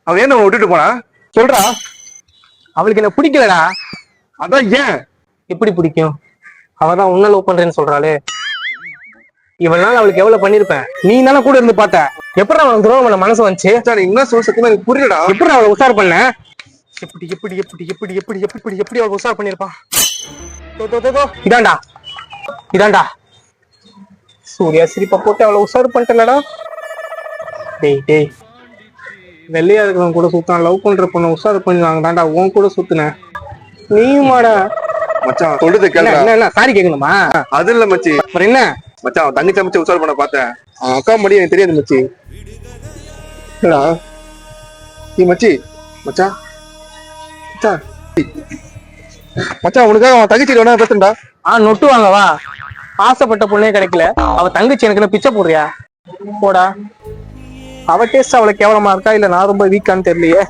அவ ஏன் உன்னை விட்டுட்டு போனா சொல்றா. அவளுக்கு என்ன பிடிக்கலடா. அதான் ஏன்? எப்படி பிடிக்கும்? அவதான் உன்ன லவ் பண்றேன்னு சொல்றாளே. இவ்வளவு நாள் அவளுக்கு எவ்வளவு பண்ணிருப்பேன். நீ தானே கூட இருந்து பார்த்த. எப்படி அவனுக்கு துரோகம் பண்ண மனசு வந்துச்சு? நீ என்ன சொல்ல சத்தியமா எனக்கு புரியலடா. எப்படி அவளை உஷார் பண்ண? எப்படி எப்படி எப்படி எப்படி எப்படி எப்படி எப்படி அவளை உஷார் பண்ணிருப்பான்? இதாண்டா இதாண்டா சூர்யா சிரிப்பா போட்டு அவளை உஷார் பண்ணிட்டலடா. டேய் டேய், வெள்ளையா இருக்கிறவன் கூட சுத்தான் லவ் பண்ற பொண்ணை உஷார் பண்ணுவாங்க தாண்டா உன் கூட சுத்துனேன். நீயுமாடா? மச்சான் சொல்றது கேளுடா. என்ன சாரி கேட்கணுமா? அது இல்ல மச்சி. அப்புறம் என்ன? மச்சான் அவன் தங்கச்சி மச்சி உஷார் பண்ண பார்த்தேன். அவன் அக்கா மடி எனக்கு தெரியாது மச்சி. என்னடா நீ மச்சி? மச்சான் மச்சான் மச்சான் உனக்காக அவன் தங்கச்சி வேணா பேசுறா. நொட்டு வாங்க வா. ஆசைப்பட்ட பொண்ணே கிடைக்கல, அவ தங்கச்சி எனக்கு பிச்சை போடுறியா? போடா. அவ டேஸ்ட் அவளை கேவலமா இருக்கா இல்ல நான் ரொம்ப வீக்கான்னு தெரியலையே.